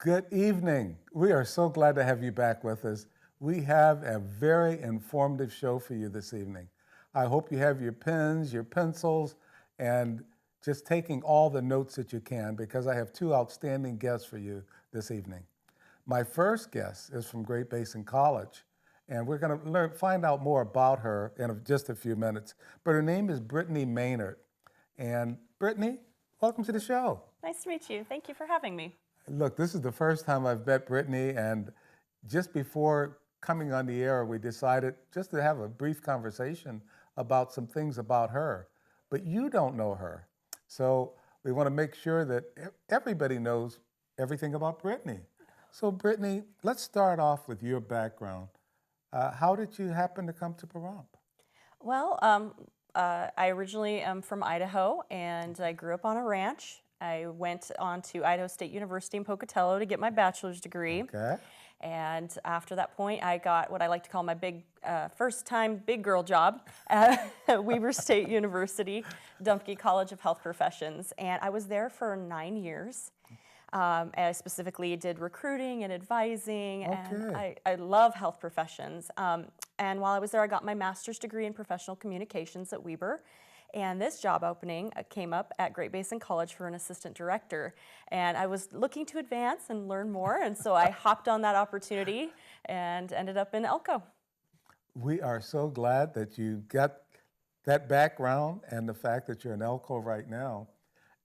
Good evening. We are so glad to have you back with us. We have a very informative show for you this evening. I hope you have your pens, your pencils, and just taking all the notes that you can because I have two outstanding guests for you this evening. My first guest is from Great Basin College, and we're going to find out more about her in just a few minutes. But her name is Brittney Maynard. And Brittney, welcome to the show. Nice to meet you. Thank you for having me. Look, this is the first time I've met Brittney, and just before coming on the air, we decided just to have a brief conversation about some things about her. But you don't know her, so we want to make sure that everybody knows everything about Brittney. So Brittney, let's start off with your background. How did you happen to come to Pahrump? Well, I originally am from Idaho, and I grew up on a ranch. I went on to Idaho State University in Pocatello to get my bachelor's degree. Okay. And after that point, I got what I like to call my first-time big girl job at Weber State University, Dumpke College of Health Professions. And I was there for 9 years. And I specifically did recruiting and advising, and I love health professions. And while I was there, I got my master's degree in professional communications at Weber. And this job opening came up at Great Basin College for an assistant director. And I was looking to advance and learn more, and so I hopped on that opportunity and ended up in Elko. We are so glad that you got that background and the fact that you're in Elko right now.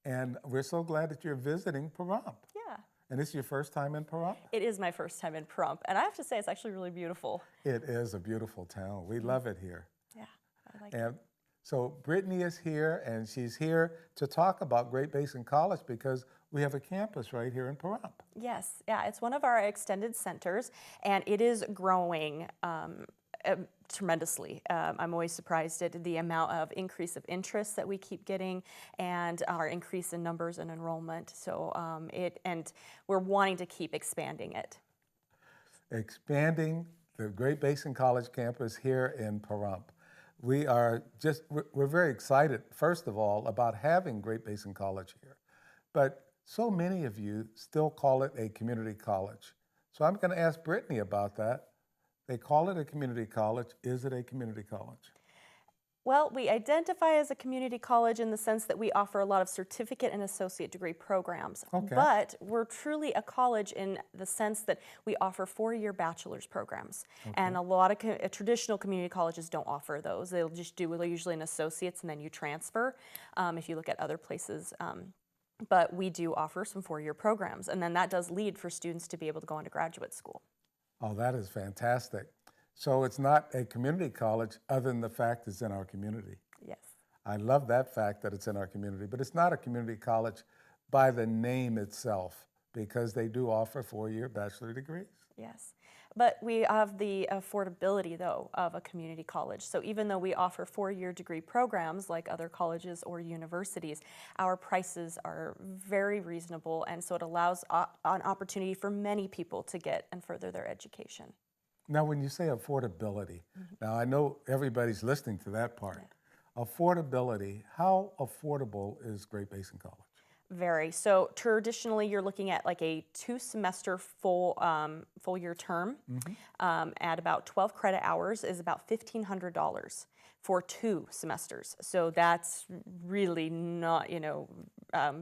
And we're so glad that you're visiting Pahrump. Yeah. And this is your first time in Pahrump? It is my first time in Pahrump, and I have to say it's actually really beautiful. It is a beautiful town. We love it here. Yeah, I like it. So Brittney is here, and she's here to talk about Great Basin College because we have a campus right here in Pahrump. Yes, yeah, it's one of our extended centers, and it is growing tremendously. I'm always surprised at the amount of increase of interest that we keep getting and our increase in numbers and enrollment. So and we're wanting to keep expanding it. Expanding the Great Basin College campus here in Pahrump. We're very excited, first of all, about having Great Basin College here. But so many of you still call it a community college. So I'm going to ask Brittney about that. They call it a community college. Is it a community college? Well, we identify as a community college in the sense that we offer a lot of certificate and associate degree programs. Okay. But we're truly a college in the sense that we offer 4-year bachelor's programs. Okay. And a lot of traditional community colleges don't offer those. They'll just do usually an associate's and then you transfer if you look at other places. But we do offer some 4-year programs. And then that does lead for students to be able to go into graduate school. Oh, that is fantastic. So it's not a community college other than the fact it's in our community. Yes. I love that fact that it's in our community, but it's not a community college by the name itself because they do offer 4-year bachelor degrees. Yes. But we have the affordability, though, of a community college. So even though we offer 4-year degree programs like other colleges or universities, our prices are very reasonable, and so it allows an opportunity for many people to get and further their education. Now, when you say affordability, now I know everybody's listening to that part. Yeah. Affordability, how affordable is Great Basin College? Very. So traditionally, you're looking at like a 2-semester full year term at about 12 credit hours is about $1,500 for 2 semesters. So that's really not,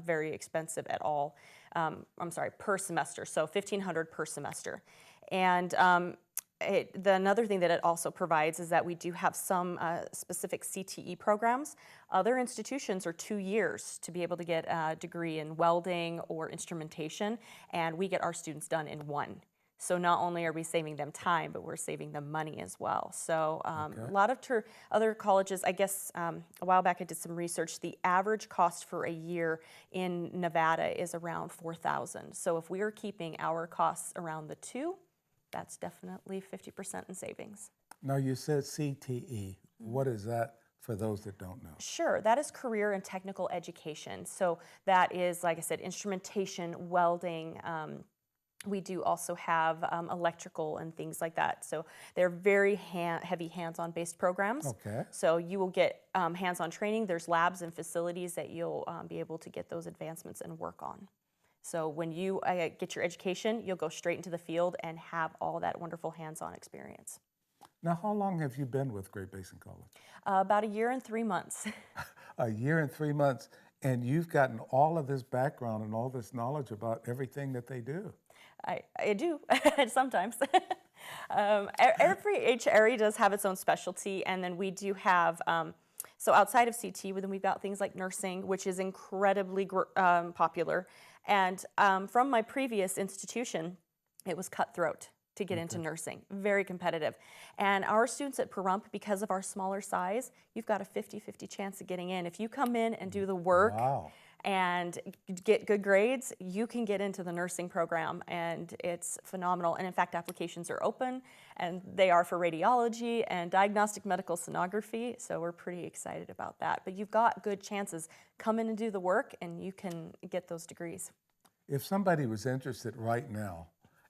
very expensive at all. I'm sorry, per semester. So $1,500 per semester. And another thing that it also provides is that we do have some specific CTE programs. Other institutions are 2 years to be able to get a degree in welding or instrumentation, and we get our students done in 1. So not only are we saving them time, but we're saving them money as well. So a lot of other colleges, I guess a while back I did some research, the average cost for a year in Nevada is around $4,000. So if we are keeping our costs around the 2, that's definitely 50% in savings. Now you said CTE. What is that for those that don't know? Sure, that is career and technical education. So that is, like I said, instrumentation, welding. We do also have electrical and things like that. So they're very heavy hands-on based programs. Okay. So you will get hands-on training. There's labs and facilities that you'll be able to get those advancements and work on. So when you get your education, you'll go straight into the field and have all that wonderful hands-on experience. Now, how long have you been with Great Basin College? About a year and 3 months. A year and 3 months, and you've gotten all of this background and all this knowledge about everything that they do. I do, sometimes. Each area does have its own specialty, and then we do have, so outside of CT, then we've got things like nursing, which is incredibly popular. And from my previous institution, it was cutthroat to get into nursing, very competitive. And our students at Pahrump, because of our smaller size, you've got a 50-50 chance of getting in. If you come in and do the work and get good grades, you can get into the nursing program, and it's phenomenal. And in fact, applications are open, and they are for radiology and diagnostic medical sonography, so we're pretty excited about that. But you've got good chances. Come in and do the work, and you can get those degrees. If somebody was interested right now,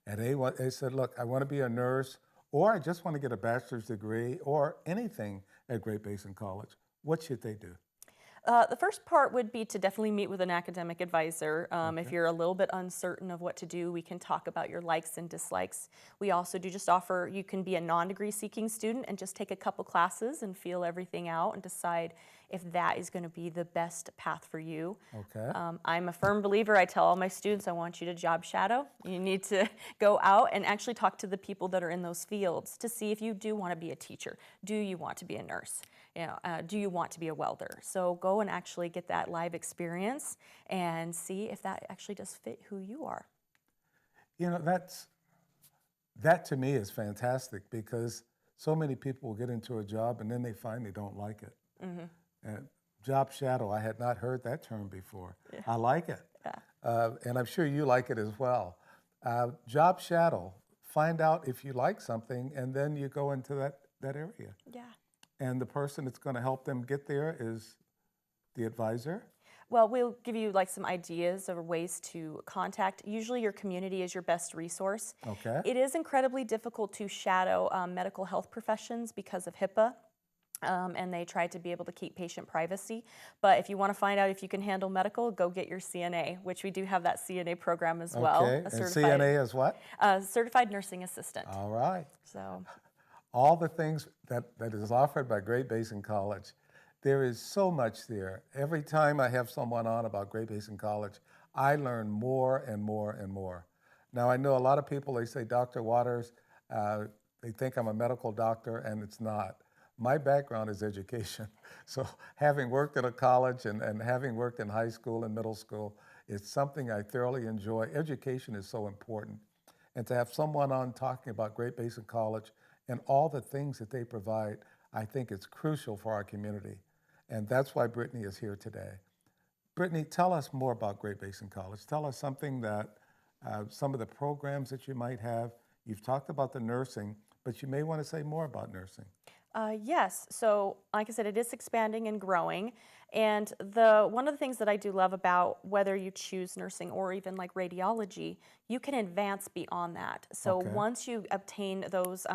and they said, look, I want to be a nurse, or I just want to get a bachelor's degree, or anything at Great Basin College, what should they do? The first part would be to definitely meet with an academic advisor. If you're a little bit uncertain of what to do, we can talk about your likes and dislikes. We also do just offer, you can be a non-degree seeking student and just take a couple classes and feel everything out and decide if that is going to be the best path for you. Okay. I'm a firm believer. I tell all my students, I want you to job shadow. You need to go out and actually talk to the people that are in those fields to see if you do want to be a teacher. Do you want to be a nurse? You know, do you want to be a welder? So go and actually get that live experience and see if that actually does fit who you are. You know, that to me is fantastic, because so many people will get into a job and then they find they don't like it. And job shadow, I had not heard that term before. Yeah. I like it. Yeah. And I'm sure you like it as well. Job shadow, find out if you like something, and then you go into that area. Yeah. And the person that's going to help them get there is the advisor? Well, we'll give you like some ideas or ways to contact. Usually your community is your best resource. Okay. It is incredibly difficult to shadow medical health professions because of HIPAA. And they try to be able to keep patient privacy. But if you want to find out if you can handle medical, go get your CNA, which we do have that CNA program as well. Okay, and CNA is what? Certified Nursing Assistant. All right. So, all the things that is offered by Great Basin College, there is so much there. Every time I have someone on about Great Basin College, I learn more and more and more. Now, I know a lot of people, they say, Dr. Waters, they think I'm a medical doctor, and it's not. My background is education. So having worked at a college and having worked in high school and middle school, it's something I thoroughly enjoy. Education is so important. And to have someone on talking about Great Basin College and all the things that they provide, I think it's crucial for our community. And that's why Brittney is here today. Brittney, tell us more about Great Basin College. Tell us something that, some of the programs that you might have. You've talked about the nursing, but you may want to say more about nursing. Yes, so like I said, it is expanding and growing. And one of the things that I do love about whether you choose nursing or even like radiology, you can advance beyond that. So once you obtain those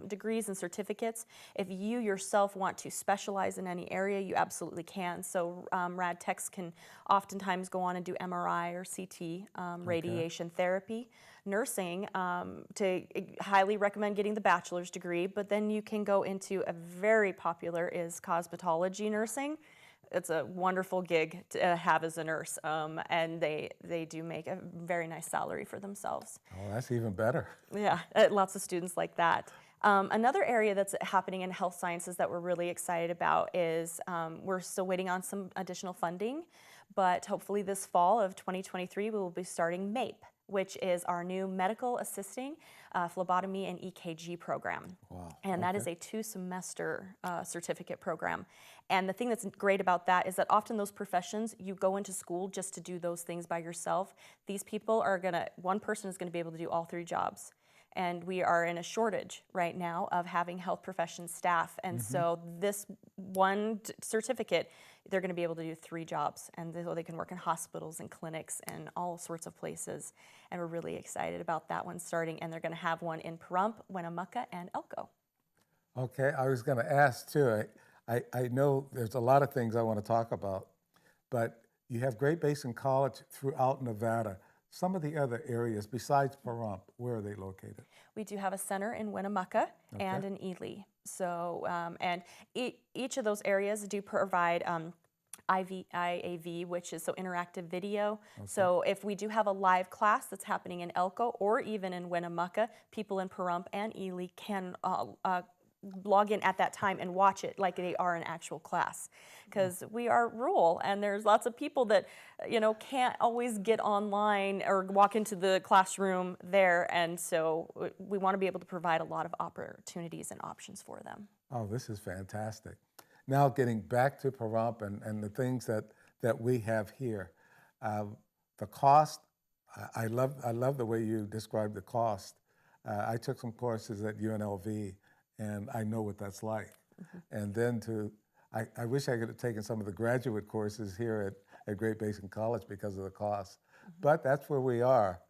degrees and certificates, if you yourself want to specialize in any area, you absolutely can. So rad techs can oftentimes go on and do MRI or CT, radiation therapy. Nursing, to highly recommend getting the bachelor's degree, but then you can go into a very popular is cosmetology nursing. It's a wonderful gig to have as a nurse, and they do make a very nice salary for themselves. Oh, that's even better. Yeah, lots of students like that. Another area that's happening in health sciences that we're really excited about is we're still waiting on some additional funding, but hopefully this fall of 2023 we will be starting MAPE, which is our new medical assisting phlebotomy and EKG program. Wow. And that is a 2-semester certificate program. And the thing that's great about that is that often those professions, you go into school just to do those things by yourself. These people are one person is gonna be able to do all 3 jobs. And we are in a shortage right now of having health profession staff. And so this one certificate, they're going to be able to do 3 jobs. And they can work in hospitals and clinics and all sorts of places. And we're really excited about that one starting. And they're going to have one in Pahrump, Winnemucca, and Elko. Okay, I was going to ask too. I know there's a lot of things I want to talk about, but you have Great Basin College throughout Nevada. some of the other areas besides Pahrump, where are they located? We do have a center in Winnemucca and in Ely. So, and each of those areas do provide IAV, which is so interactive video. So if we do have a live class that's happening in Elko or even in Winnemucca, people in Pahrump and Ely can log in at that time and watch it like they are an actual class, because we are rural and there's lots of people that can't always get online or walk into the classroom there, and so we want to be able to provide a lot of opportunities and options for them. Oh, this is fantastic. Now getting back to Pahrump and the things that we have here, the cost. I love the way you described the cost. I took some courses at UNLV, and I know what that's like. And then I wish I could have taken some of the graduate courses here at Great Basin College because of the cost. But that's where we are.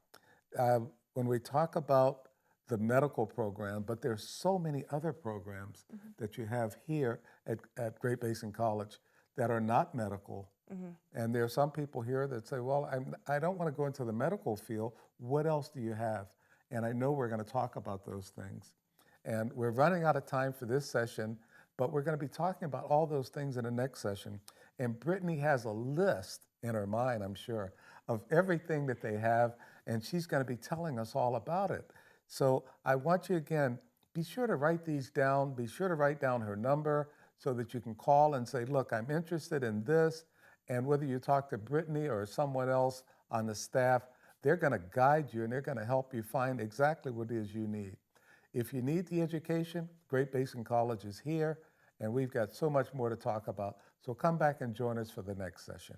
When we talk about the medical program, but there's so many other programs that you have here at Great Basin College that are not medical. And there are some people here that say, well, I don't want to go into the medical field. What else do you have? And I know we're going to talk about those things. And we're running out of time for this session, but we're going to be talking about all those things in the next session. And Brittney has a list in her mind, I'm sure, of everything that they have, and she's going to be telling us all about it. So I want you, again, be sure to write these down. Be sure to write down her number so that you can call and say, look, I'm interested in this. And whether you talk to Brittney or someone else on the staff, they're going to guide you and they're going to help you find exactly what it is you need. If you need the education, Great Basin College is here, and we've got so much more to talk about. So come back and join us for the next session.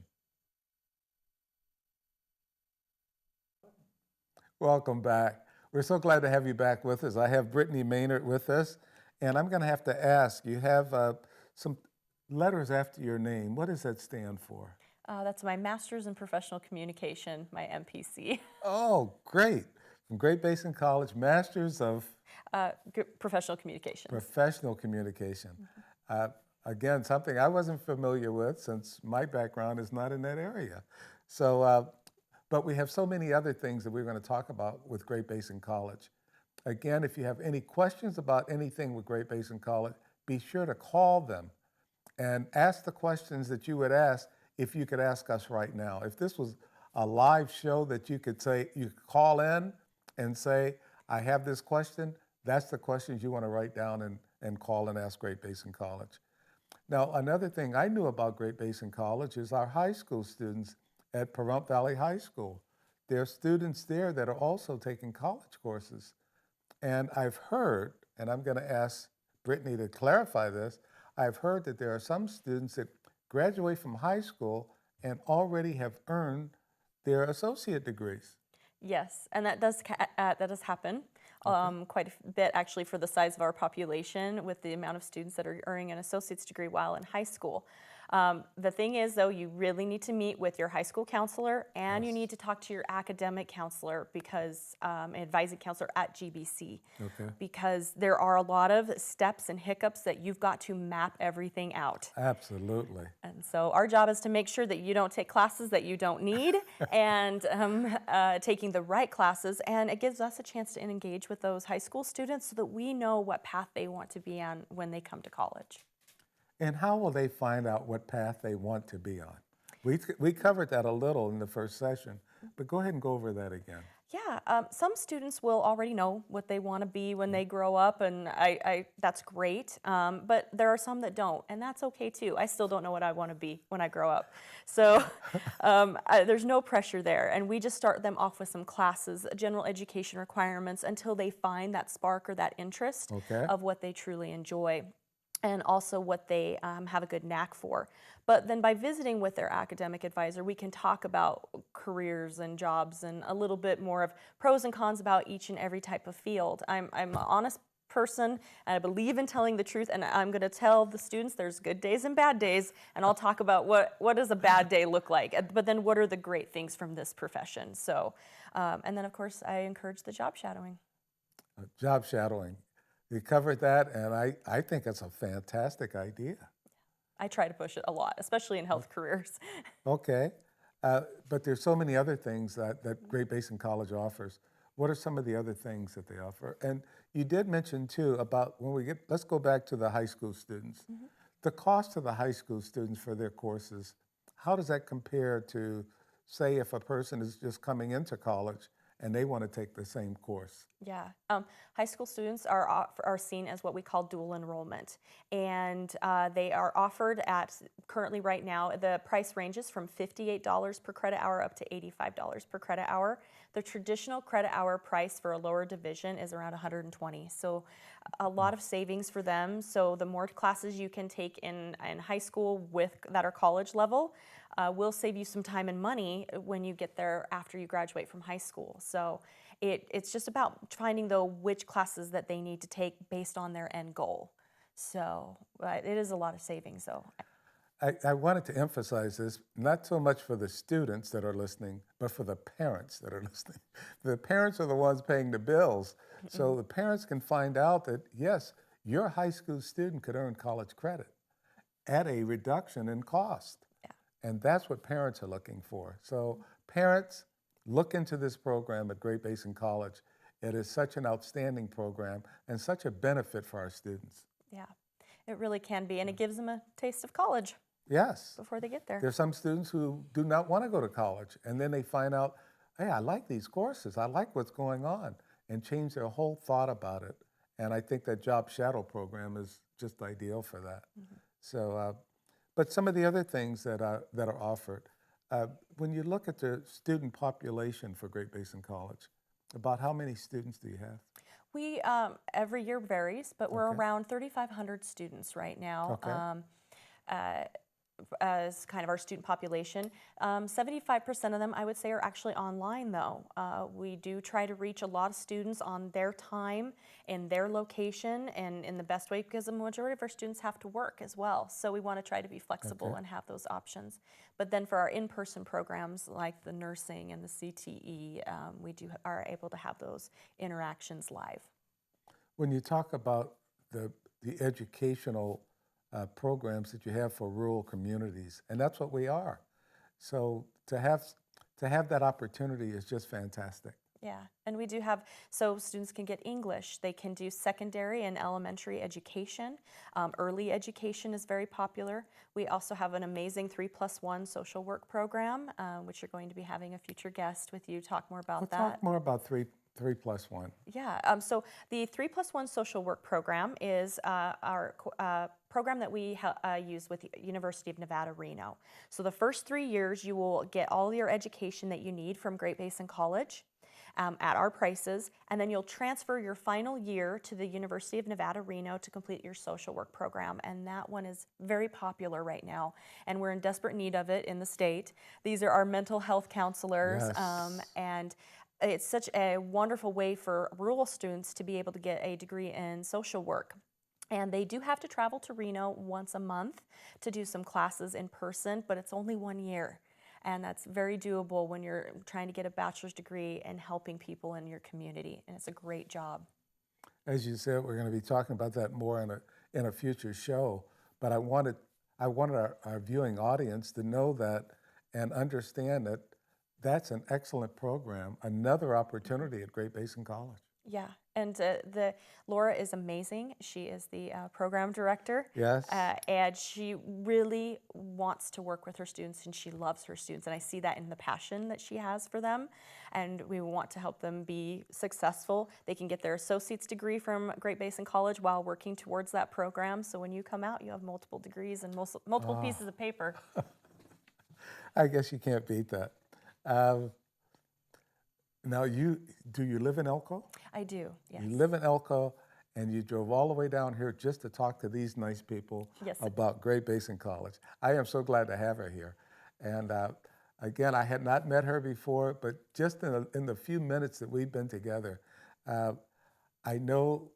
Welcome back. We're so glad to have you back with us. I have Brittney Maynard with us, and I'm going to have to ask, you have some letters after your name. What does that stand for? That's my Master's in Professional Communication, my MPC. Oh, great. From Great Basin College, Master's of Professional Communication. Professional Communication. Again, something I wasn't familiar with since my background is not in that area. So, but we have so many other things that we're going to talk about with Great Basin College. Again, if you have any questions about anything with Great Basin College, be sure to call them and ask the questions that you would ask if you could ask us right now. If this was a live show that you could say, you could call in and say, I have this question, that's the questions you want to write down and call and ask Great Basin College. Now, another thing I knew about Great Basin College is our high school students at Pahrump Valley High School. There are students there that are also taking college courses. And I've heard, and I'm going to ask Brittney to clarify this, I've heard that there are some students that graduate from high school and already have earned their associate degrees. Yes, and that does happen quite a bit, actually, for the size of our population with the amount of students that are earning an associate's degree while in high school. The thing is, though, you really need to meet with your high school counselor, and you need to talk to your academic counselor, because advising counselor at GBC, because there are a lot of steps and hiccups that you've got to map everything out. Absolutely. And so our job is to make sure that you don't take classes that you don't need, and taking the right classes, and it gives us a chance to engage with those high school students so that we know what path they want to be on when they come to college. And how will they find out what path they want to be on? We covered that a little in the first session, but go ahead and go over that again. Yeah, some students will already know what they want to be when they grow up, and that's great. But there are some that don't, and that's okay too. I still don't know what I want to be when I grow up. So there's no pressure there, and we just start them off with some classes, general education requirements, until they find that spark or that interest of what they truly enjoy, and also what they have a good knack for. But then by visiting with their academic advisor, we can talk about careers and jobs and a little bit more of pros and cons about each and every type of field. I'm an honest person, and I believe in telling the truth, and I'm going to tell the students there's good days and bad days, and I'll talk about what does a bad day look like, but then what are the great things from this profession. So, and then of course I encourage the job shadowing. Job shadowing. We covered that, and I think it's a fantastic idea. I try to push it a lot, especially in health careers. Okay. But there's so many other things that Great Basin College offers. What are some of the other things that they offer? And you did mention too about let's go back to the high school students. The cost to the high school students for their courses, how does that compare to, say, if a person is just coming into college and they want to take the same course? Yeah, high school students are seen as what we call dual enrollment, and they are offered at, currently right now, the price ranges from $58 per credit hour up to $85 per credit hour. The traditional credit hour price for a lower division is around $120, so a lot of savings for them. So the more classes you can take in high school that are college level will save you some time and money when you get there after you graduate from high school. So it's just about finding which classes that they need to take based on their end goal. So it is a lot of savings though. I wanted to emphasize this, not so much for the students that are listening, but for the parents that are listening. The parents are the ones paying the bills. So the parents can find out that, yes, your high school student could earn college credit at a reduction in cost. Yeah. And that's what parents are looking for. So parents, look into this program at Great Basin College. It is such an outstanding program and such a benefit for our students. Yeah, it really can be, and it gives them a taste of college. Yes. Before they get there. There's some students who do not want to go to college, and then they find out, hey, I like these courses, I like what's going on, and change their whole thought about it. And I think that Job Shadow program is just ideal for that. So, but some of the other things that are offered, when you look at the student population for Great Basin College, about how many students do you have? We, every year varies, but we're around 3,500 students right now. As kind of our student population. 75% of them, I would say, are actually online though. We do try to reach a lot of students on their time, in their location, and in the best way, because the majority of our students have to work as well. So we want to try to be flexible and have those options. But then for our in-person programs like the nursing and the CTE, we are able to have those interactions live. When you talk about the educational programs that you have for rural communities, and that's what we are. So to have that opportunity is just fantastic. Yeah, and we do have, so students can get English, they can do secondary and elementary education. Early education is very popular. We also have an amazing 3+1 social work program, which you're going to be having a future guest with you talk more about that. Talk more about 3+1. Yeah, so the 3+1 social work program is our program that we use with the University of Nevada, Reno. So the first 3 years you will get all your education that you need from Great Basin College at our prices, and then you'll transfer your final year to the University of Nevada, Reno to complete your social work program, and that one is very popular right now, and we're in desperate need of it in the state. These are our mental health counselors, and it's such a wonderful way for rural students to be able to get a degree in social work. And they do have to travel to Reno once a month to do some classes in person, but it's only 1 year. And that's very doable when you're trying to get a bachelor's degree and helping people in your community. And it's a great job. As you said, we're going to be talking about that more in a future show. But I wanted our viewing audience to know that and understand that that's an excellent program, another opportunity at Great Basin College. Yeah, and Laura is amazing. She is the program director. Yes. And she really wants to work with her students, and she loves her students. And I see that in the passion that she has for them. And we want to help them be successful. They can get their associate's degree from Great Basin College while working towards that program. So when you come out, you have multiple degrees and multiple pieces of paper. I guess you can't beat that. Now, do you live in Elko? I do, yes. You live in Elko, and you drove all the way down here just to talk to these nice people about Great Basin College. I am so glad to have her here. And again, I had not met her before, but just in the few minutes that we've been together, I know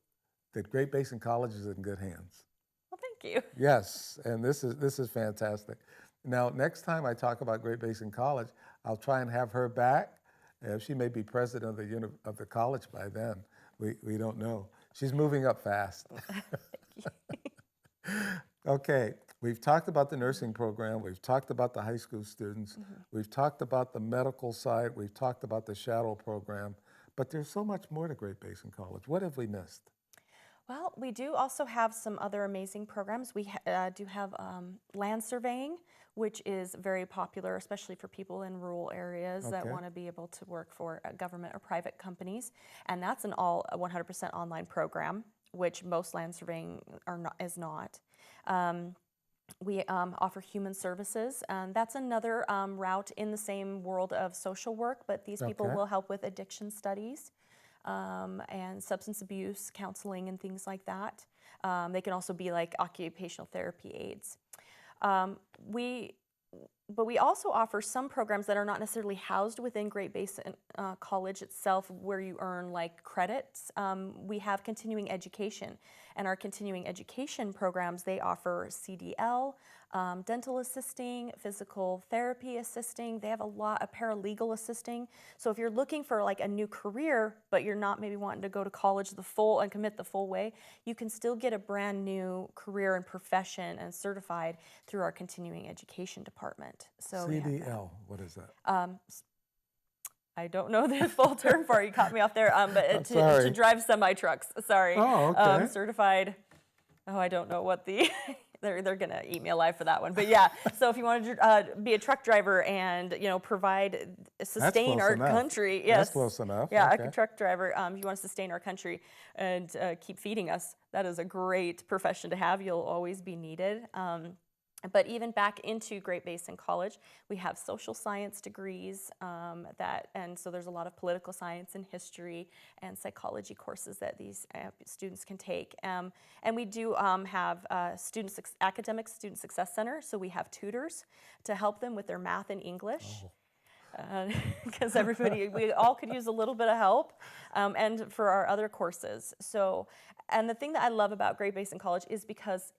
that Great Basin College is in good hands. Well, thank you. Yes, and this is fantastic. Now, next time I talk about Great Basin College, I'll try and have her back. She may be president of the college by then. We don't know. She's moving up fast. Okay, We've talked about the nursing program. We've talked about the high school students. We've talked about the medical side. We've talked about the shadow program. But there's so much more to Great Basin College. What have we missed? Well, we do also have some other amazing programs. We do have land surveying, which is very popular, especially for people in rural areas that Okay. want to be able to work for government or private companies. And that's an all 100% online program, which most land surveying is not. We offer human services, and that's another route in the same world of social work, but these people Okay. will help with addiction studies and substance abuse counseling and things like that. They can also be like occupational therapy aides. But we also offer some programs that are not necessarily housed within Great Basin College itself, where you earn like credits. We have continuing education, and our continuing education programs, they offer CDL, dental assisting, physical therapy assisting. They have a lot of paralegal assisting. So if you're looking for like a new career, but you're not maybe wanting to go to college and commit the full way, you can still get a brand new career and profession and certified through our continuing education department. So we have that. CDL, what is that? I don't know the full term for it. You caught me off there. But to Sorry. drive semi trucks. Sorry. Oh, okay. Certified. Oh, I don't know what the. They're gonna eat me alive for that one. But yeah. So if you want to be a truck driver and sustain close our enough. country, That's yes. close enough. Yeah, Okay. a truck driver. If you want to sustain our country and keep feeding us, that is a great profession to have. You'll always be needed. But even back into Great Basin College, we have social science degrees and so there's a lot of political science and history and psychology courses that these students can take. And we do have academic student success center, so we have tutors to help them with their math and English. Because we all could use a little bit of help, and for our other courses. So, and the thing that I love about Great Basin College is because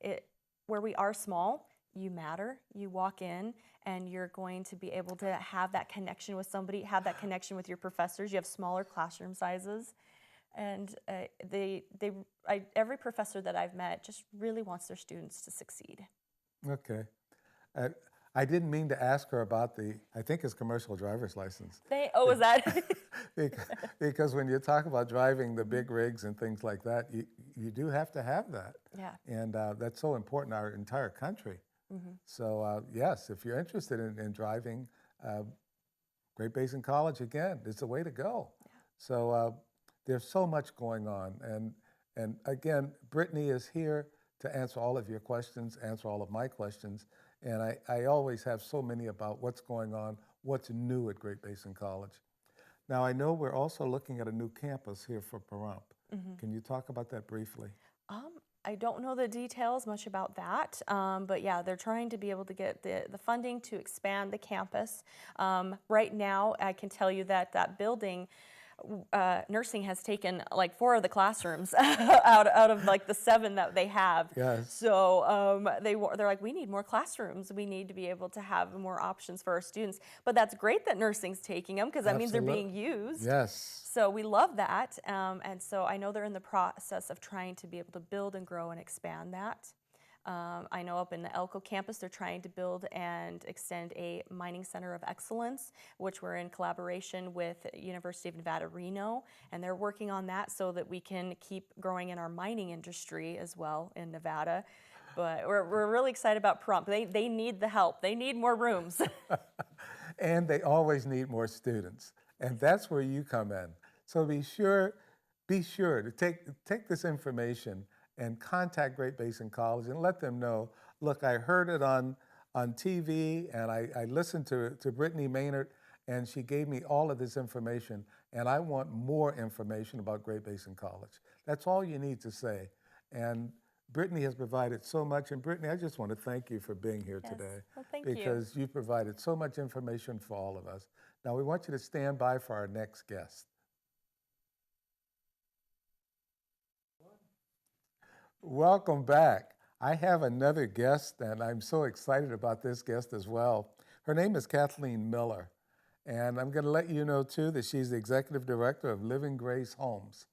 where we are small, you matter. You walk in and you're going to be able to have that connection with somebody, have that connection with your professors. You have smaller classroom sizes. And every professor that I've met just really wants their students to succeed. Okay. I didn't mean to ask her about I think it's commercial driver's license. Is that? Because when you talk about driving the big rigs and things like that, you do have to have that. Yeah. And that's so important in our entire country. So yes, if you're interested in driving, Great Basin College, again, is the way to go. Yeah. So there's so much going on. And again, Brittney is here to answer all of your questions, answer all of my questions. And I always have so many about what's going on, what's new at Great Basin College. Now, I know we're also looking at a new campus here for Pahrump. Can you talk about that briefly? I don't know the details much about that, but yeah, they're trying to be able to get the funding to expand the campus. Right now, I can tell you that building, nursing has taken like 4 of the classrooms out of like the 7 that they have. Yes. So they're like, we need more classrooms. We need to be able to have more options for our students. But that's great that nursing's taking them, because that means they're being used. Yes. So we love that. And so I know they're in the process of trying to be able to build and grow and expand that. I know up in the Elko campus, they're trying to build and extend a mining center of excellence, which we're in collaboration with University of Nevada, Reno, and they're working on that so that we can keep growing in our mining industry as well in Nevada. But we're really excited about Pahrump. They need the help. They need more rooms. And they always need more students. And that's where you come in. So be sure to take this information and contact Great Basin College and let them know, look, I heard it on TV, and I listened to Brittney Maynard, and she gave me all of this information, and I want more information about Great Basin College. That's all you need to say. And Brittney has provided so much, and Brittney, I just want to thank you for being here today. Well, thank you. Because you provided so much information for all of us. Now we want you to stand by for our next guest. Welcome back. I have another guest, and I'm so excited about this guest as well. Her name is Kathleen Miller, and I'm going to let you know, too, that she's the Executive Director of Living Grace Homes.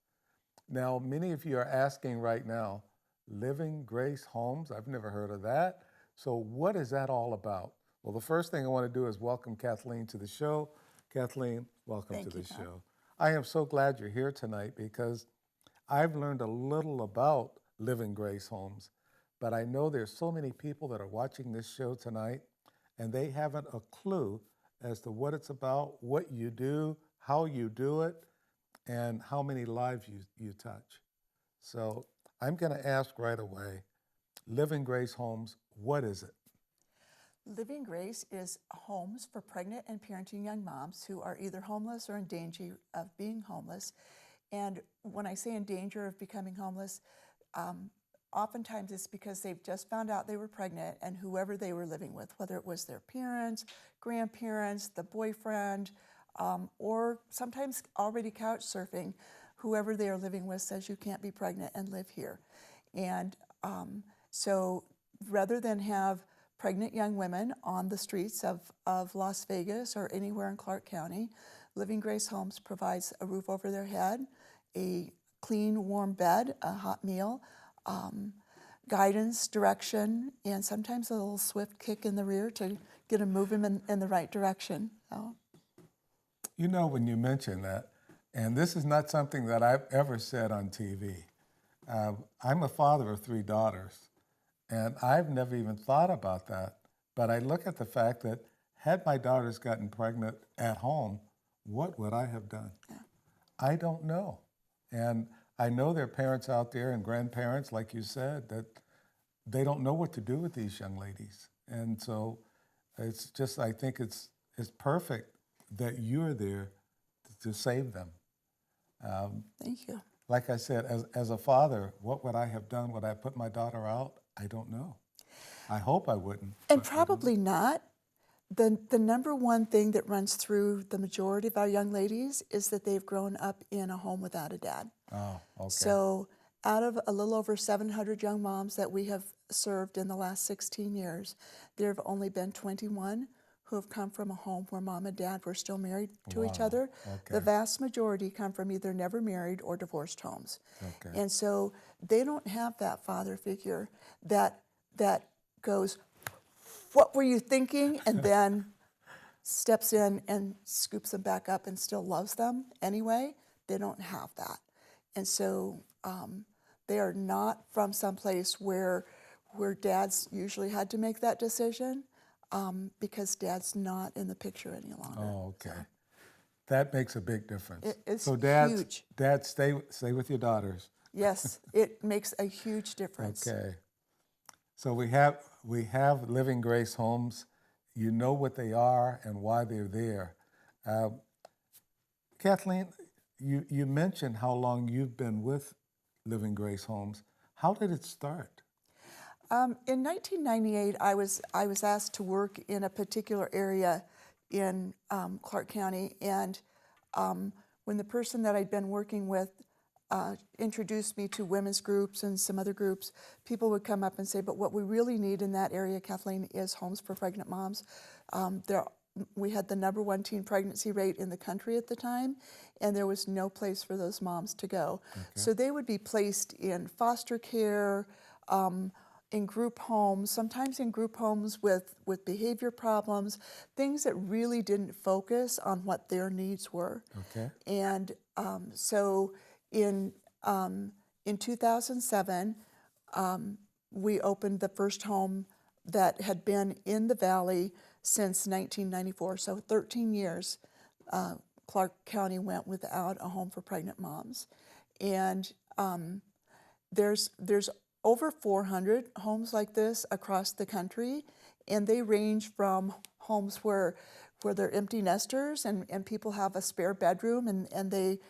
Now, many of you are asking right now, Living Grace Homes? I've never heard of that. So what is that all about? Well, the first thing I want to do is welcome Kathleen to the show. Kathleen, welcome to the show. I am so glad you're here tonight because I've learned a little about Living Grace Homes, but I know there's so many people that are watching this show tonight and they haven't a clue as to what it's about, what you do, how you do it, and how many lives you touch. So I'm going to ask right away, Living Grace Homes, what is it? Living Grace is homes for pregnant and parenting young moms who are either homeless or in danger of being homeless. And when I say in danger of becoming homeless, oftentimes it's because they've just found out they were pregnant and whoever they were living with, whether it was their parents, grandparents, the boyfriend, or sometimes already couch surfing, whoever they are living with says you can't be pregnant and live here. And so rather than have pregnant young women on the streets of Las Vegas or anywhere in Clark County, Living Grace Homes provides a roof over their head, a clean, warm bed, a hot meal, guidance, direction, and sometimes a little swift kick in the rear to get them moving in the right direction. So. You know, when you mention that, and this is not something that I've ever said on TV, I'm a father of 3 daughters, and I've never even thought about that. But I look at the fact that had my daughters gotten pregnant at home, what would I have done? Yeah. I don't know. And I know there are parents out there and grandparents, like you said, that they don't know what to do with these young ladies. And so it's just, I think it's perfect that you're there to save them. Thank you. Like I said, as a father, what would I have done? Would I put my daughter out? I don't know. I hope I wouldn't. And probably not. The number one thing that runs through the majority of our young ladies is that they've grown up in a home without a dad. Oh, okay. So out of a little over 700 young moms that we have served in the last 16 years, there have only been 21 who have come from a home where mom and dad were still married to each other. Okay. The vast majority come from either never married or divorced homes. Okay. And so they don't have that father figure that goes, what were you thinking? And then steps in and scoops them back up and still loves them anyway. They don't have that. And so they are not from someplace where dads usually had to make that decision. Because dad's not in the picture any longer. Oh, okay. So that makes a big difference. It's so huge. Dads, stay with your daughters. Yes, it makes a huge difference. Okay. So we have Living Grace Homes. You know what they are and why they're there. Kathleen, you mentioned how long you've been with Living Grace Homes. How did it start? In 1998, I was asked to work in a particular area in Clark County, and when the person that I'd been working with introduced me to women's groups and some other groups, people would come up and say, but what we really need in that area, Kathleen, is homes for pregnant moms. We had the #1 teen pregnancy rate in the country at the time, and there was no place for those moms to go. Okay. So they would be placed in foster care, in group homes, sometimes in group homes with behavior problems, things that really didn't focus on what their needs were. Okay. And so in 2007, we opened the first home that had been in the Valley since 1994. So 13 years, Clark County went without a home for pregnant moms. And there's over 400 homes like this across the country, and they range from homes where they're empty nesters and people have a spare bedroom and they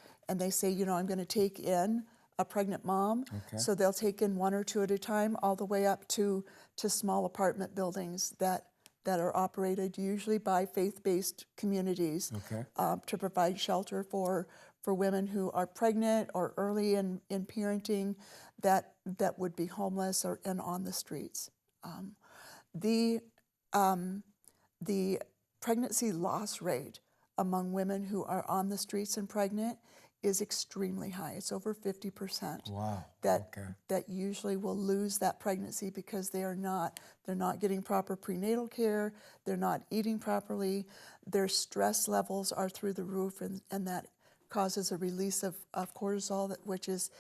say, you know, I'm going to take in a pregnant mom. Okay. So they'll take in 1 or 2 at a time, all the way up to small apartment buildings that are operated usually by faith-based communities. Okay. To provide shelter for women who are pregnant or early in parenting that would be homeless and on the streets. The pregnancy loss rate among women who are on the streets and pregnant is extremely high. It's over 50%. Wow. That Okay. that usually will lose that pregnancy because they're not getting proper prenatal care, they're not eating properly, their stress levels are through the roof, and that causes a release of cortisol, which is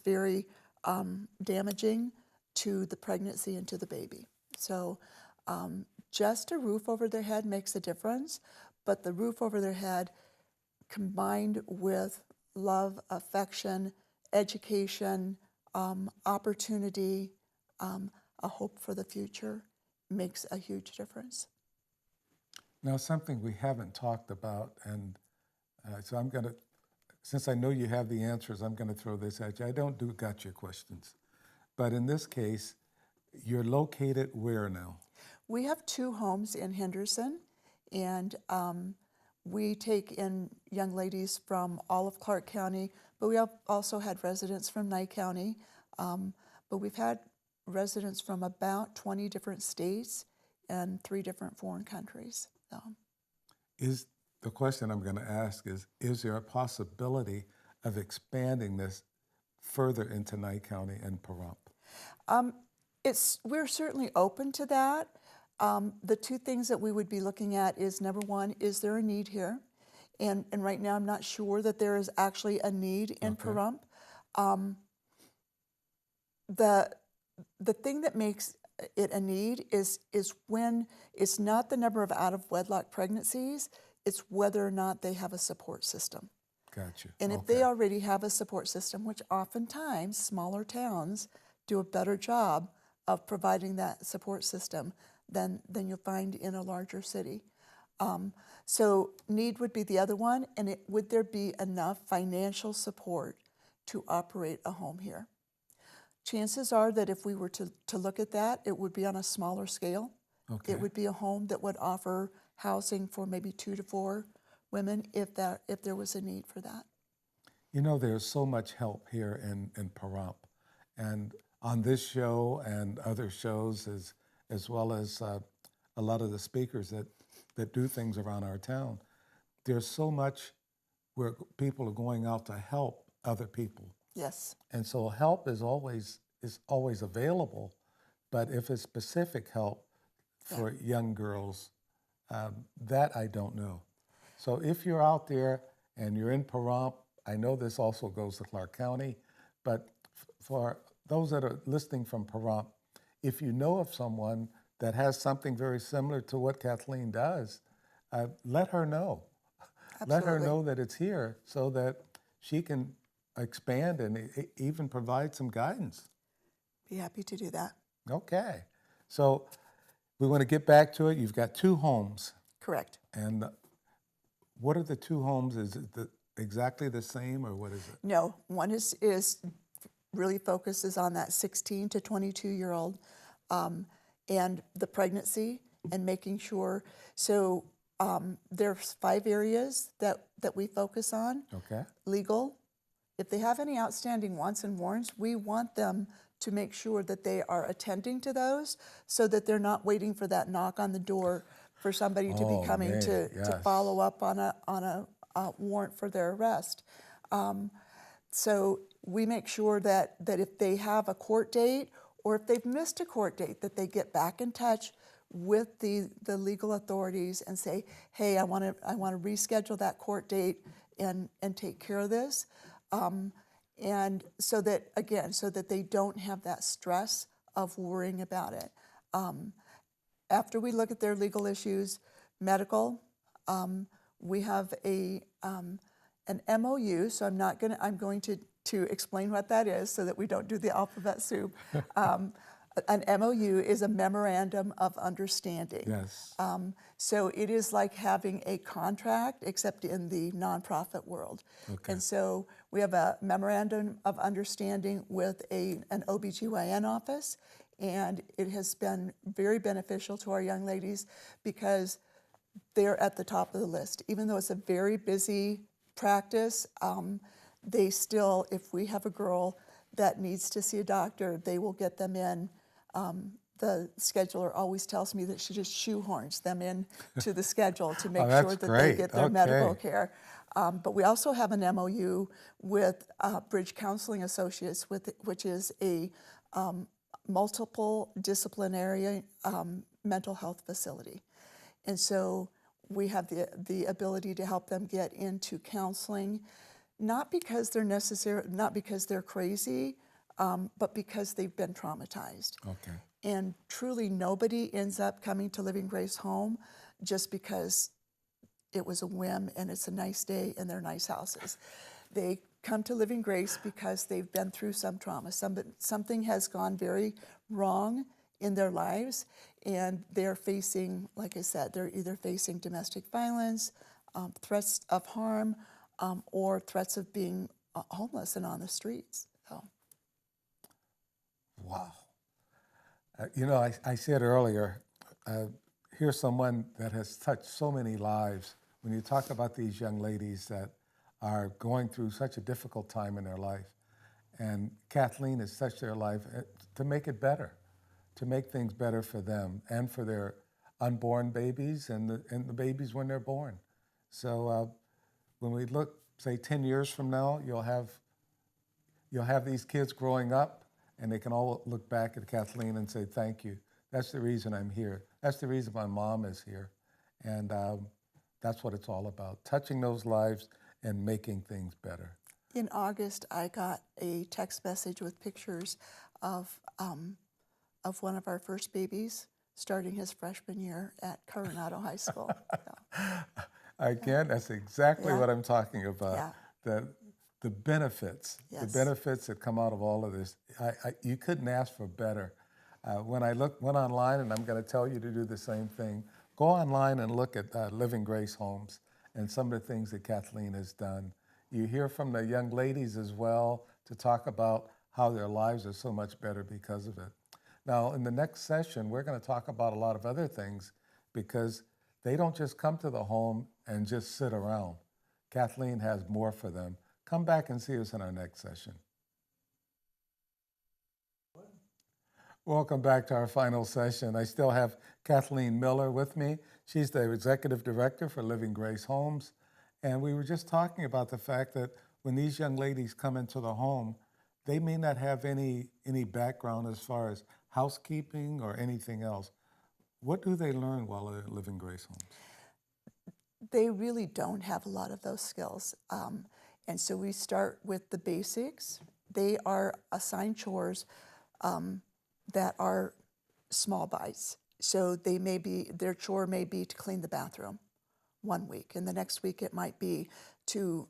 very damaging to the pregnancy and to the baby. So just a roof over their head makes a difference, but the roof over their head combined with love, affection, education, opportunity, a hope for the future makes a huge difference. Now, something we haven't talked about, and so I'm going to, since I know you have the answers, I'm going to throw this at you. I don't do gotcha questions. But in this case, you're located where now? We have 2 homes in Henderson, and we take in young ladies from all of Clark County, but we have also had residents from Nye County. But we've had residents from about 20 different states and 3 different foreign countries. So. Is the question I'm going to ask is there a possibility of expanding this further into Nye County and Pahrump? We're certainly open to that. The 2 things that we would be looking at is, number one, is there a need here? And right now I'm not sure that there is actually a need in Pahrump. The thing that makes it a need is when it's not the number of out-of-wedlock pregnancies, it's whether or not they have a support system. Gotcha. And if they already have a support system, which oftentimes smaller towns do a better job of providing that support system than you'll find in a larger city. So need would be the other one, and would there be enough financial support to operate a home here? Chances are that if we were to look at that, it would be on a smaller scale. Okay. It would be a home that would offer housing for maybe 2 to 4 women if there was a need for that. You know, there's so much help here in Pahrump. And on this show and other shows, as well as a lot of the speakers that do things around our town, there's so much where people are going out to help other people. Yes. And so help is always available, but if it's specific help for young girls, that I don't know. So if you're out there and you're in Pahrump, I know this also goes to Clark County, but for those that are listening from Pahrump, if you know of someone that has something very similar to what Kathleen does, let her know. Absolutely. Let her know that it's here so that she can expand and even provide some guidance. Be happy to do that. Okay. So we want to get back to it. You've got 2 homes. Correct. And what are the 2 homes? Is it exactly the same, or what is it? No, one is really focuses on that 16 to 22-year-old and the pregnancy and making sure. So there's 5 areas that we focus on. Okay. Legal. If they have any outstanding wants and warrants, we want them to make sure that they are attending to those so that they're not waiting for that knock on the door for somebody to be coming to follow up on a warrant for their arrest. So we make sure that if they have a court date or if they've missed a court date, that they get back in touch with the legal authorities and say, hey, I want to reschedule that court date and take care of this. And so that they don't have that stress of worrying about it. After we look at their legal issues, medical, we have an MOU. So I'm going to explain what that is so that we don't do the alphabet soup. An MOU is a memorandum of understanding. Yes. So it is like having a contract, except in the nonprofit world. Okay. And so we have a memorandum of understanding with an OBGYN office, and it has been very beneficial to our young ladies because they're at the top of the list. Even though it's a very busy practice, they still, if we have a girl that needs to see a doctor, they will get them in. the scheduler always tells me that she just shoehorns them in to the schedule to make that's sure that great. they get their Okay. medical care. But we also have an MOU with Bridge Counseling Associates, which is a multiple disciplinary mental health facility. And so we have the ability to help them get into counseling, not because they're crazy, but because they've been traumatized. Okay. And truly nobody ends up coming to Living Grace Home just because it was a whim and it's a nice day and they're nice houses. They come to Living Grace because they've been through some trauma. Something has gone very wrong in their lives, and they're facing, like I said, they're either facing domestic violence, threats of harm, or threats of being homeless and on the streets. So. Wow. You know, I said earlier, here's someone that has touched so many lives. When you talk about these young ladies that are going through such a difficult time in their life, and Kathleen has touched their life to make it better, to make things better for them and for their unborn babies and the babies when they're born. So when we look, say 10 years from now, you'll have these kids growing up, and they can all look back at Kathleen and say, thank you. That's the reason I'm here. That's the reason my mom is here. And that's what it's all about, touching those lives and making things better. In August, I got a text message with pictures of one of our first babies starting his freshman year at Coronado High School. So. Again, that's exactly Yeah. what I'm talking about. Yeah. The benefits, Yes. the benefits that come out of all of this. You couldn't ask for better. When I went online, and I'm going to tell you to do the same thing, go online and look at Living Grace Homes and some of the things that Kathleen has done. You hear from the young ladies as well to talk about how their lives are so much better because of it. Now, in the next session, we're going to talk about a lot of other things because they don't just come to the home and just sit around. Kathleen has more for them. Come back and see us in our next session. Welcome back to our final session. I still have Kathleen Miller with me. She's the Executive Director for Living Grace Homes. And we were just talking about the fact that when these young ladies come into the home, they may not have any background as far as housekeeping or anything else. What do they learn while they're at Living Grace Homes? They really don't have a lot of those skills. And so we start with the basics. They are assigned chores that are small bites. So their chore may be to clean the bathroom one week, and the next week it might be to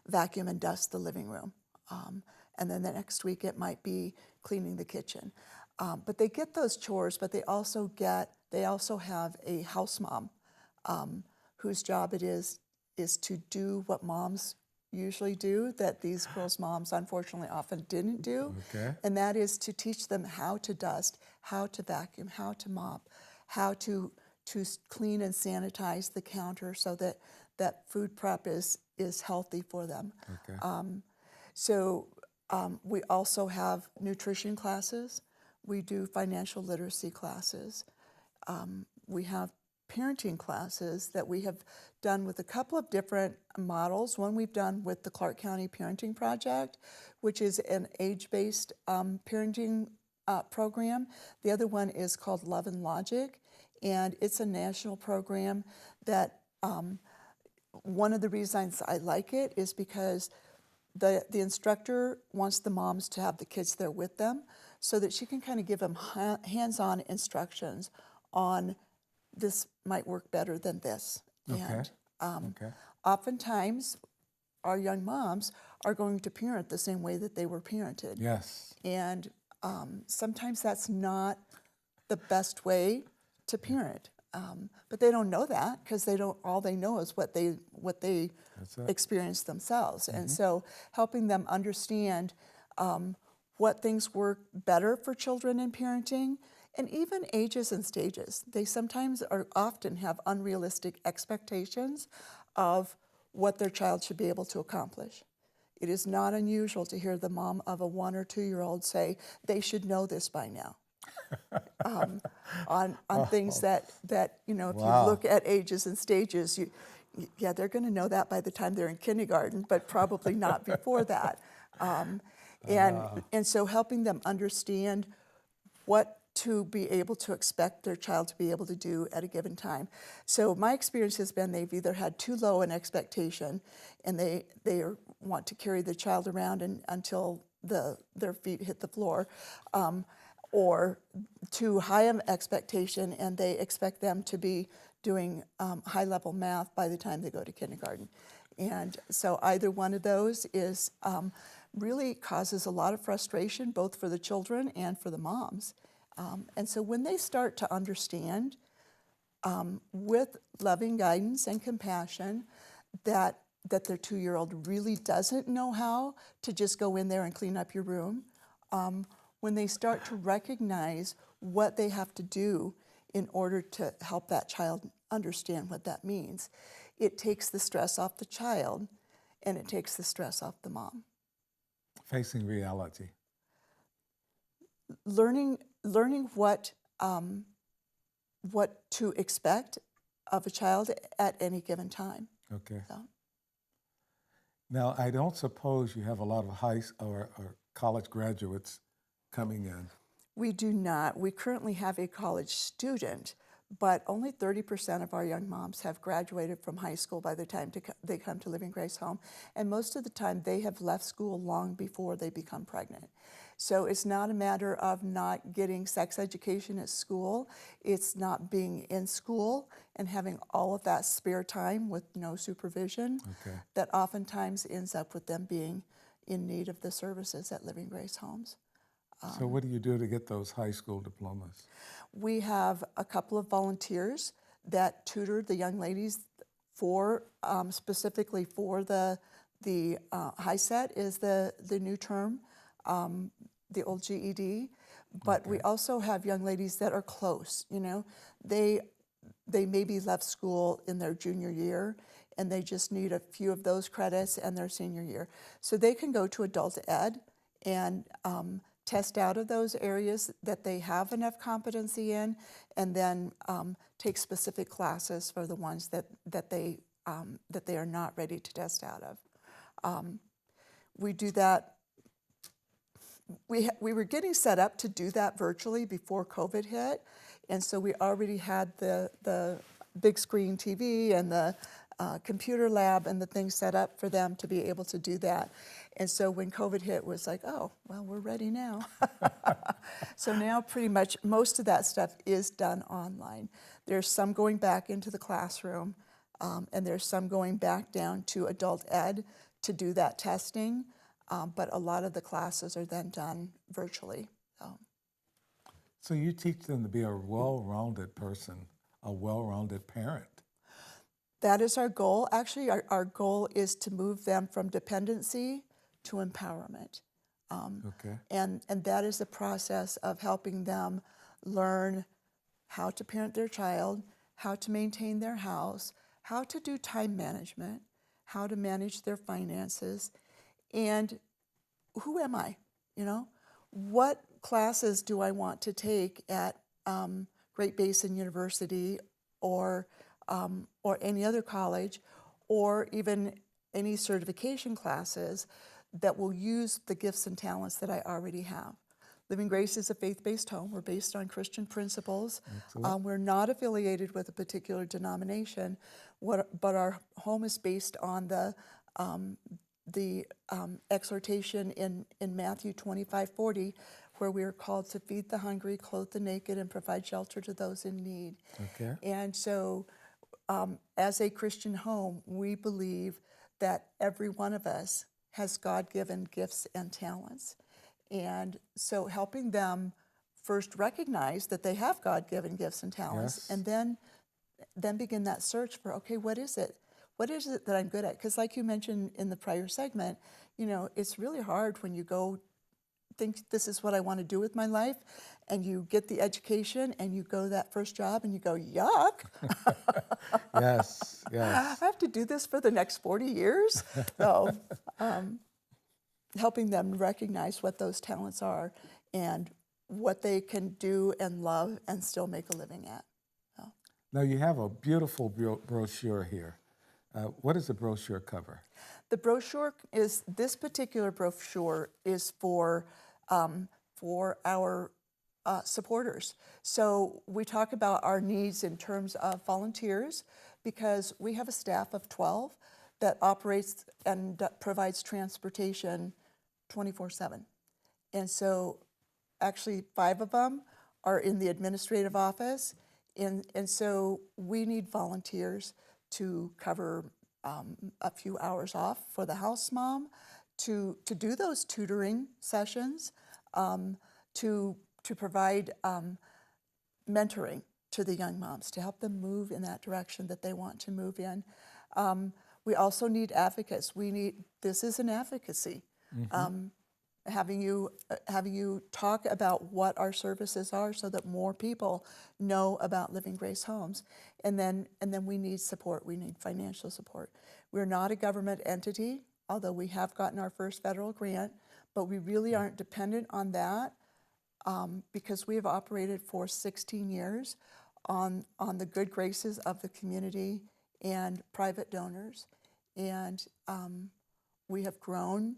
vacuum and dust the living room. And then the next week it might be cleaning the kitchen. But they get those chores, but they also have a house mom whose job it is to do what moms usually do that these girls' moms unfortunately often didn't do. Okay. And that is to teach them how to dust, how to vacuum, how to mop, how to clean and sanitize the counter so that food prep is healthy for them. Okay. We also have nutrition classes. We do financial literacy classes. We have parenting classes that we have done with a couple of different models. One we've done with the Clark County Parenting Project, which is an age-based parenting program. The other one is called Love and Logic, and it's a national program that one of the reasons I like it is because the instructor wants the moms to have the kids there with them so that she can kind of give them hands-on instructions on this might work better than this. Okay. And Okay. oftentimes our young moms are going to parent the same way that they were parented. Yes. And sometimes that's not the best way to parent. But they don't know that because all they know is what they That's it. experience themselves. And so helping them understand what things work better for children in parenting, and even ages and stages. They sometimes often have unrealistic expectations of what their child should be able to accomplish. It is not unusual to hear the mom of a 1 or 2 year old say, they should know this by now. on things that you know, if Wow. you look at ages and stages, yeah, they're going to know that by the time they're in kindergarten, but probably not before that. And so helping them understand what to be able to expect their child to be able to do at a given time. So my experience has been they've either had too low an expectation and they want to carry the child around until their feet hit the floor, or too high an expectation and they expect them to be doing high-level math by the time they go to kindergarten. And so either one of those is really causes a lot of frustration, both for the children and for the moms. And so when they start to understand, with loving guidance and compassion, that their 2-year-old really doesn't know how to just go in there and clean up your room, when they start to recognize what they have to do in order to help that child understand what that means, it takes the stress off the child and it takes the stress off the mom. Facing reality. Learning what to expect of a child at any given time. Okay. So. Now, I don't suppose you have a lot of high or college graduates coming in. We do not. We currently have a college student, but only 30% of our young moms have graduated from high school by the time they come to Living Grace Home. And most of the time they have left school long before they become pregnant. So it's not a matter of not getting sex education at school. It's not being in school and having all of that spare time with no supervision that oftentimes ends up with them being in need of the services at Living Grace Homes. So what do you do to get those high school diplomas? We have a couple of volunteers that tutor the young ladies for, specifically for the high set is the new term, the old GED. But we also have young ladies that are close, you know. They maybe left school in their junior year and they just need a few of those credits in their senior year. So they can go to adult ed and test out of those areas that they have enough competency in, and then take specific classes for the ones that they are not ready to test out of. We do that. We were getting set up to do that virtually before COVID hit, and so we already had the big screen TV and the computer lab and the things set up for them to be able to do that. And so when COVID hit, it was like, oh, well, we're ready now. So now pretty much most of that stuff is done online. There's some going back into the classroom, and there's some going back down to adult ed to do that testing, but a lot of the classes are then done virtually. So you teach them to be a well-rounded person, a well-rounded parent. That is our goal. Actually, our goal is to move them from dependency to empowerment. And that is the process of helping them learn how to parent their child, how to maintain their house, how to do time management, how to manage their finances, and who am I? You know, what classes do I want to take at Great Basin University or any other college, or even any certification classes that will use the gifts and talents that I already have. Living Grace is a faith-based home. We're based on Christian principles. We're not affiliated with a particular denomination, but our home is based on the exhortation in Matthew 25:40, where we are called to feed the hungry, clothe the naked, and provide shelter to those in need. And so as a Christian home, we believe that every one of us has God-given gifts and talents. And so helping them first recognize that they have God-given gifts and talents, and then begin that search for, okay, what is it? What is it that I'm good at? Because like you mentioned in the prior segment, you know, it's really hard when you go think this is what I want to do with my life, and you get the education and you go to that first job and you go, yuck. Yes. I have to do this for the next 40 years. So helping them recognize what those talents are and what they can do and love and still make a living at. So, Now you have a beautiful brochure here. What does the brochure cover? the brochure is, this particular brochure is for our supporters. So we talk about our needs in terms of volunteers, because we have a staff of 12 that operates and provides transportation 24/7. And so actually 5 of them are in the administrative office. And so we need volunteers to cover a few hours off for the house mom, to do those tutoring sessions, to provide mentoring to the young moms, to help them move in that direction that they want to move in. We also need advocates. This is an advocacy. Having you talk about what our services are so that more people know about Living Grace Homes. And then we need support. We need financial support. We're not a government entity, although we have gotten our first federal grant, but we really aren't dependent on that, because we have operated for 16 years on the good graces of the community and private donors. And we have grown.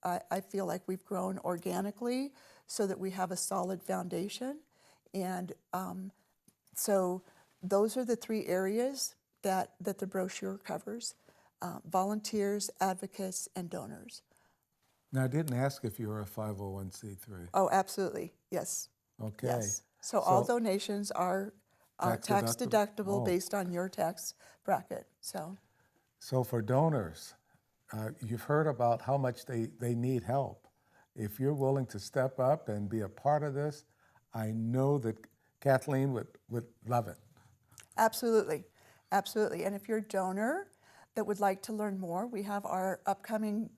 I feel like we've grown organically so that we have a solid foundation. And so those are the 3 areas that the brochure covers: volunteers, advocates, and donors. Now, I didn't ask if you were a 501c3. Oh, absolutely, yes. Okay. Yes. So all donations are tax deductible Oh. based on your tax bracket. So for donors, you've heard about how much they need help. If you're willing to step up and be a part of this, I know that Kathleen would love it. Absolutely, absolutely. And if you're a donor that would like to learn more, we have our upcoming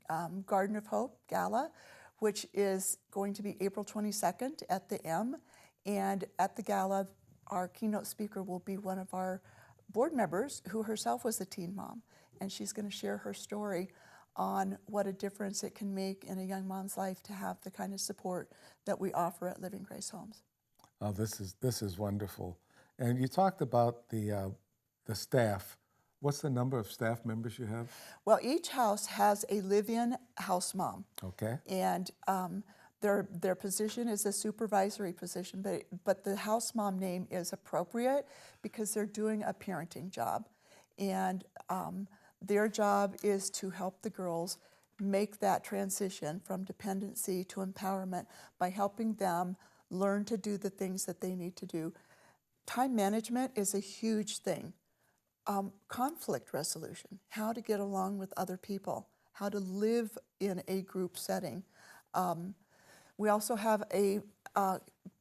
Garden of Hope Gala, which is going to be April 22nd at the M. And at the gala, our keynote speaker will be one of our board members who herself was a teen mom. And she's going to share her story on what a difference it can make in a young mom's life to have the kind of support that we offer at Living Grace Homes. Oh, this is wonderful. And you talked about the staff. What's the number of staff members you have? Well, each house has a live-in house mom. Okay. And their position is a supervisory position, but the house mom name is appropriate because they're doing a parenting job. And their job is to help the girls make that transition from dependency to empowerment by helping them learn to do the things that they need to do. Time management is a huge thing. Conflict resolution, how to get along with other people, how to live in a group setting. We also have a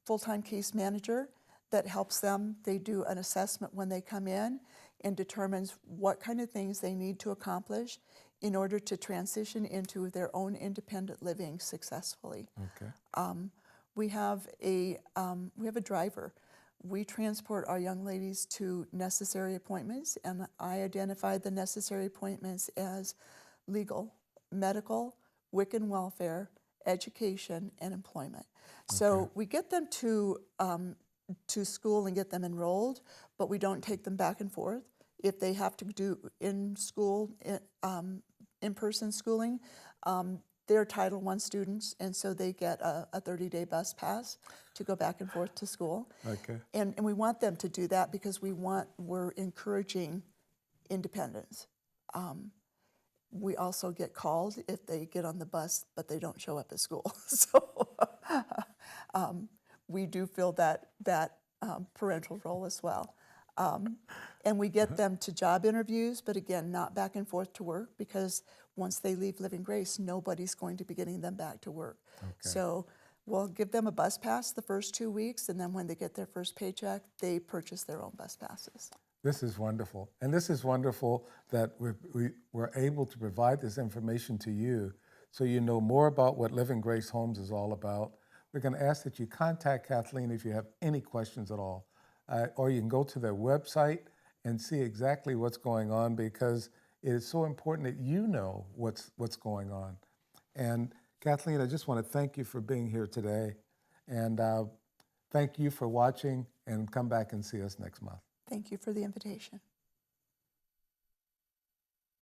full-time case manager that helps them. They do an assessment when they come in and determines what kind of things they need to accomplish in order to transition into their own independent living successfully. Okay. We have a driver. We transport our young ladies to necessary appointments, and I identify the necessary appointments as legal, medical, WIC and welfare, education, and employment. So we get them to school and get them enrolled, but we don't take them back and forth. If they have to do in-person schooling, they're Title I students, and so they get a 30-day bus pass to go back and forth to school. Okay. And we want them to do that because we're encouraging independence. We also get called if they get on the bus but they don't show up at school. So we do fill that parental role as well. And we get them to job interviews, but again, not back and forth to work, because once they leave Living Grace, nobody's going to be getting them back to work. Okay. So we'll give them a bus pass the first 2 weeks, and then when they get their first paycheck, they purchase their own bus passes. This is wonderful. And this is wonderful that we're able to provide this information to you so you know more about what Living Grace Homes is all about. We're going to ask that you contact Kathleen if you have any questions at all. Or you can go to their website and see exactly what's going on, because it is so important that you know what's going on. And Kathleen, I just want to thank you for being here today. And thank you for watching, and come back and see us next month. Thank you for the invitation.